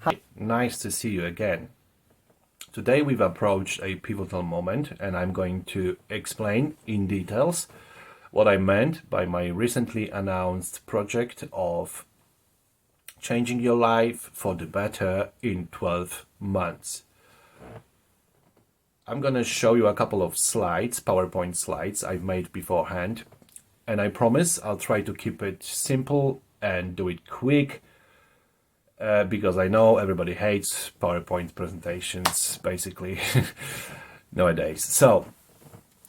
Hi, nice to see you again. Today we've approached a pivotal moment and I'm going to explain in details what I meant by my recently announced project of changing your life for the better in 12 months. I'm going to show you a couple of slides, PowerPoint slides I've made beforehand, and I promise I'll try to keep it simple and do it quick. Because I know everybody hates PowerPoint presentations, basically, nowadays. So,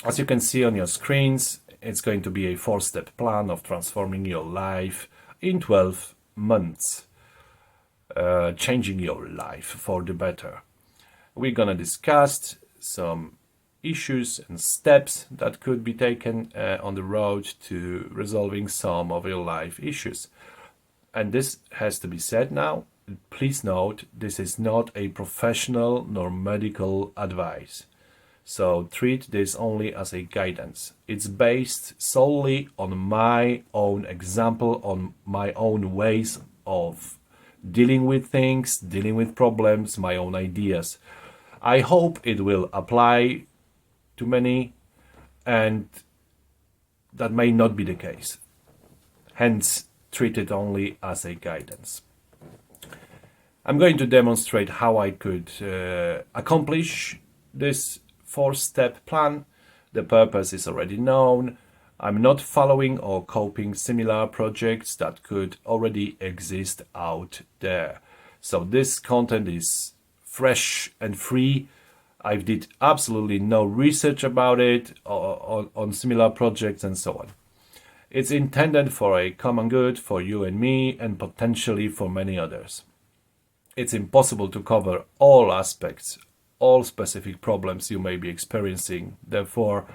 as you can see on your screens, it's going to be a 4-step plan of transforming your life in 12 months, changing your life for the better. We're going to discuss some issues and steps that could be taken on the road to resolving some of your life issues. And this has to be said now. Please note, this is not a professional nor medical advice. So treat this only as a guidance. It's based solely on my own example, on my own ways of dealing with things, dealing with problems, my own ideas. I hope it will apply to many, and that may not be the case. Hence, treat it only as a guidance. I'm going to demonstrate how I could accomplish this 4-step plan. The purpose is already known. I'm not following or copying similar projects that could already exist out there. So this content is fresh and free. I did absolutely no research about it on similar projects and so on. It's intended for a common good for you and me, and potentially for many others. It's impossible to cover all aspects, all specific problems you may be experiencing. Therefore,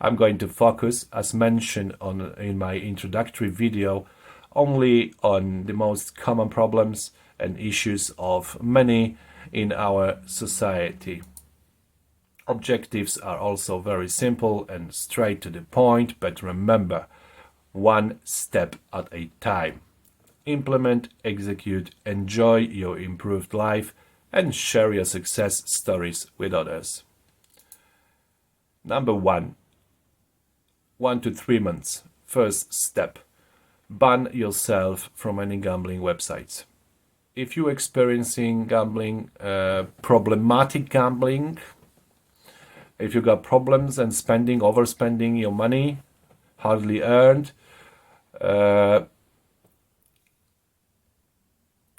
I'm going to focus, as mentioned in my introductory video, only on the most common problems and issues of many in our society. Objectives are also very simple and straight to the point, but remember, one step at a time. Implement, execute, enjoy your improved life, and share your success stories with others. Number 1. 1 to 3 months. First step. Ban yourself from any gambling websites. If you're experiencing gambling, problematic gambling, if you got problems and overspending your money, hardly earned,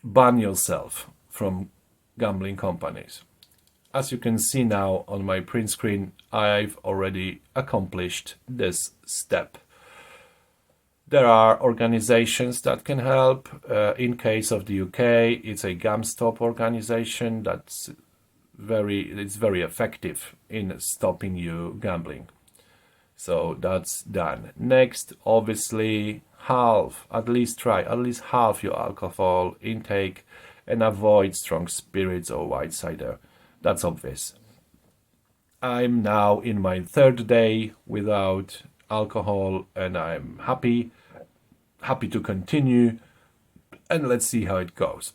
ban yourself from gambling companies. As you can see now on my print screen, I've already accomplished this step. There are organizations that can help. In case of the UK, it's a GamStop organization that's very effective in stopping you gambling. So that's done. Next, obviously, at least half your alcohol intake and avoid strong spirits or white cider. That's obvious. I'm now in my 3rd day without alcohol and I'm happy to continue, and let's see how it goes.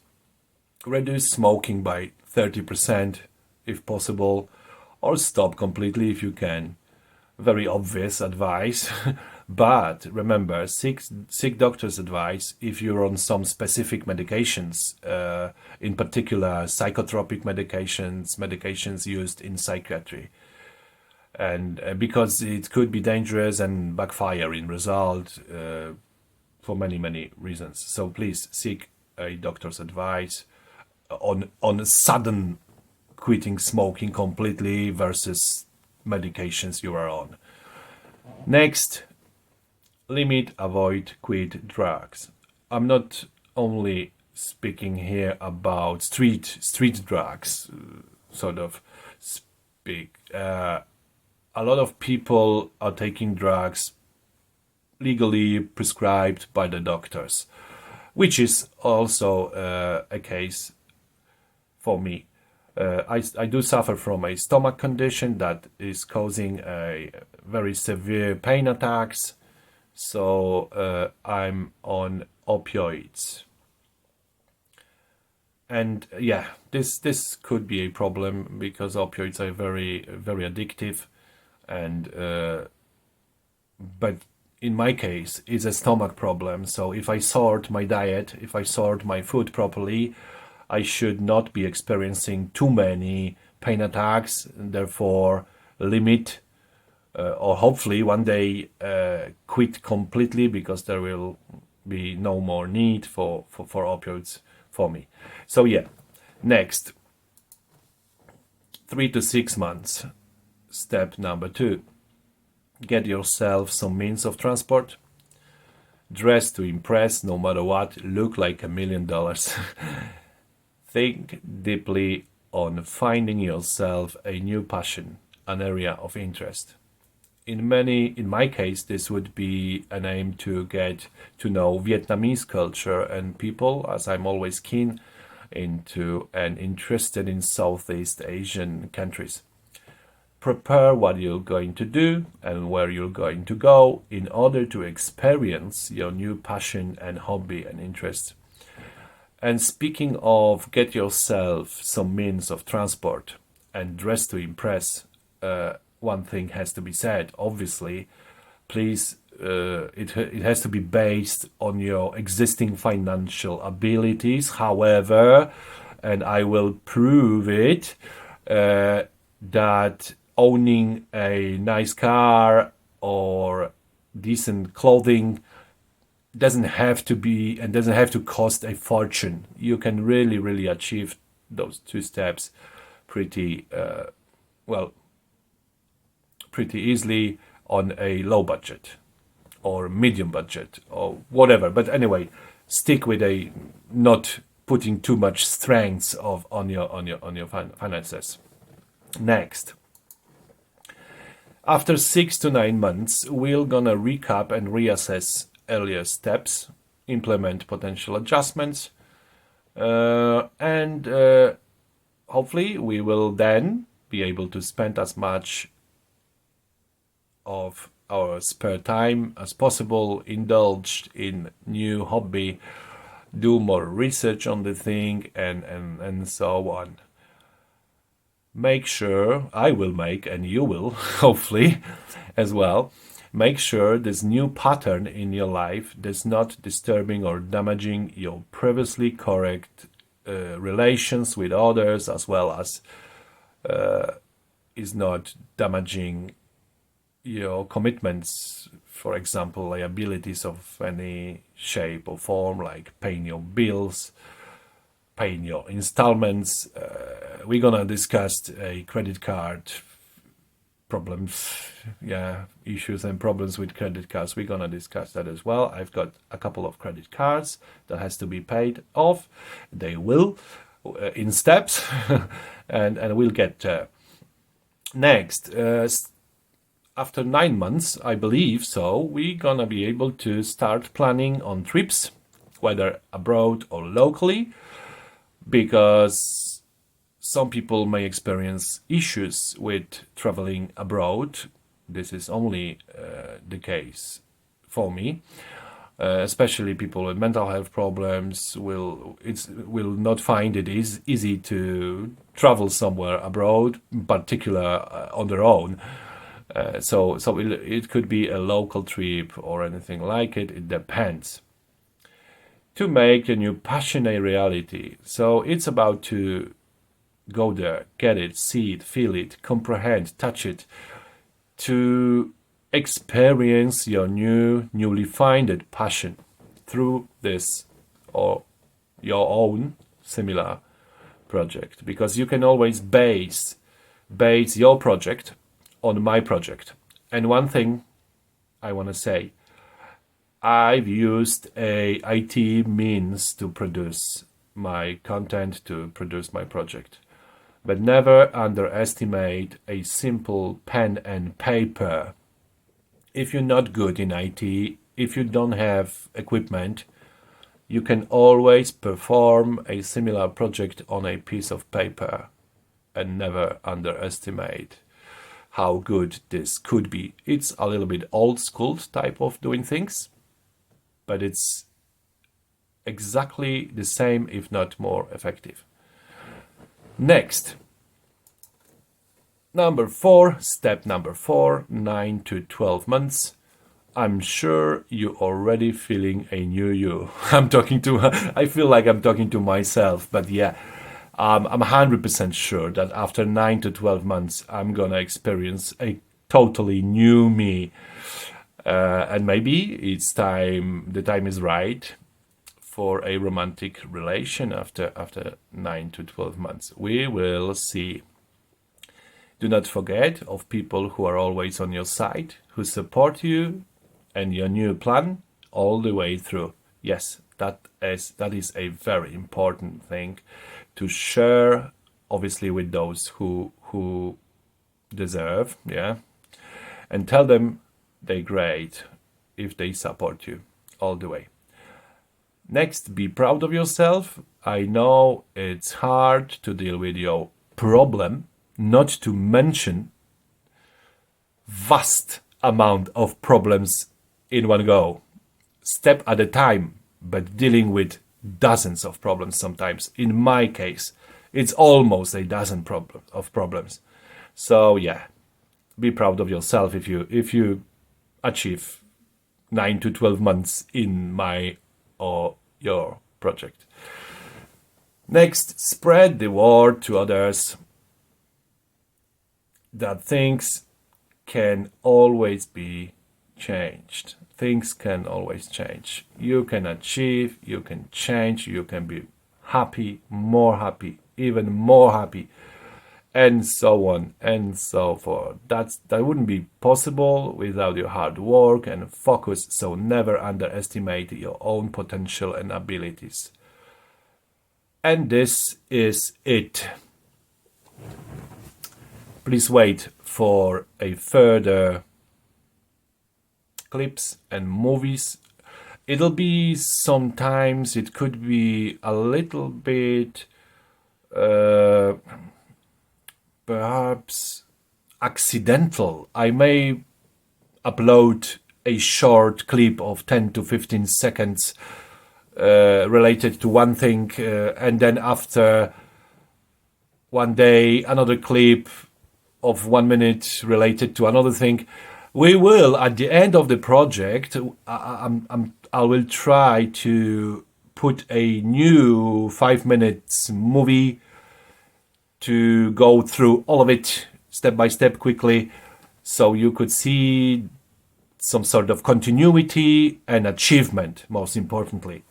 Reduce smoking by 30% if possible, or stop completely if you can. Very obvious advice, but remember, seek doctor's advice if you're on some specific medications, in particular psychotropic medications used in psychiatry, and because it could be dangerous and backfire in result for many reasons. So please seek a doctor's advice on sudden quitting smoking completely versus medications you are on. Next, limit, avoid, quit drugs. I'm not only speaking here about street drugs, sort of speak. A lot of people are taking drugs legally prescribed by the doctors, which is also a case for me. I do suffer from a stomach condition that is causing a very severe pain attacks, so I'm on opioids. And yeah, this could be a problem because opioids are very very addictive, and but in my case it's a stomach problem. So if I sort my diet, if I sort my food properly, I should not be experiencing too many pain attacks, and therefore limit or hopefully one day quit completely, because there will be no more need for opioids for me. So yeah, next, 3 to 6 months. Step number 2, get yourself some means of transport. Dress to impress, no matter what, look like $1 million. Think deeply on finding yourself a new passion, an area of interest. In my case, this would be an aim to get to know Vietnamese culture and people, as I'm always keen into and interested in Southeast Asian countries. Prepare what you're going to do and where you're going to go in order to experience your new passion and hobby and interest. And speaking of get yourself some means of transport and dress to impress, one thing has to be said. Obviously, please, it has to be based on your existing financial abilities. However, and I will prove it, that owning a nice car or decent clothing doesn't have to be and doesn't have to cost a fortune. You can really achieve those 2 steps pretty pretty easily on a low budget or medium budget or whatever. But anyway, stick with a not putting too much strength on your finances. Next, after 6 to 9 months, we're gonna recap and reassess earlier steps, implement potential adjustments, and hopefully we will then be able to spend as much of our spare time as possible indulged in new hobby, do more research on the thing, and so on. Make sure, I will make, and you will hopefully as well, make sure this new pattern in your life does not disturbing or damaging your previously correct relations with others, as well as is not damaging your commitments, for example, liabilities of any shape or form, like paying your bills, paying your installments. We're gonna discuss a credit card problems, issues and problems with credit cards. We're gonna discuss that as well. I've got a couple of credit cards that has to be paid off. They will in steps, and we'll get next. After 9 months, I believe so, we're gonna be able to start planning on trips, whether abroad or locally, because some people may experience issues with traveling abroad. This is only the case for me. Especially people with mental health problems will not find it easy to travel somewhere abroad, in particular on their own. So it could be a local trip or anything like it. It depends. To make a new passion a reality. So it's about to go there, get it, see it, feel it, comprehend, touch it, to experience your newly founded passion through this or your own similar project. Because you can always base your project on my project. And one thing I want to say, I've used a IT means to produce my content, to produce my project, but never underestimate a simple pen and paper. If you're not good in IT, if you don't have equipment, you can always perform a similar project on a piece of paper, and never underestimate how good this could be. It's a little bit old school type of doing things, but it's exactly the same, if not more effective. Next, number 4, step number 4, 9 to 12 months. I'm sure you're already feeling a new you. I feel like I'm talking to myself, but yeah, I'm 100% sure that after 9 to 12 months, I'm gonna experience a totally new me. And maybe the time is right for a romantic relation after 9 to 12 months. We will see. Do not forget of people who are always on your side, who support you and your new plan all the way through. Yes, that is a very important thing to share, obviously, with those who deserve, yeah, and tell them they're great if they support you all the way. Next, be proud of yourself. I know it's hard to deal with your problem, not to mention vast amount of problems in one go, step at a time, but dealing with dozens of problems sometimes. In my case, it's almost a dozen problems. So yeah, be proud of yourself if you achieve 9 to 12 months in my or your project. Next, spread the word to others that things can always be changed. Things can always change. You can achieve, you can change, you can be happy, more happy, even more happy, and so on and so forth. That wouldn't be possible without your hard work and focus, so never underestimate your own potential and abilities. And this is it. Please wait for a further clips and movies. It'll be sometimes, it could be a little bit perhaps accidental. I may upload a short clip of 10 to 15 seconds related to one thing, and then after one day another clip of 1 minute related to another thing. We will, at the end of the project, I will try to put a new 5 minutes movie to go through all of it step by step quickly, so you could see some sort of continuity and achievement, most importantly.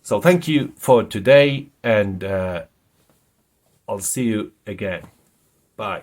So thank you for today, and I'll see you again. Bye.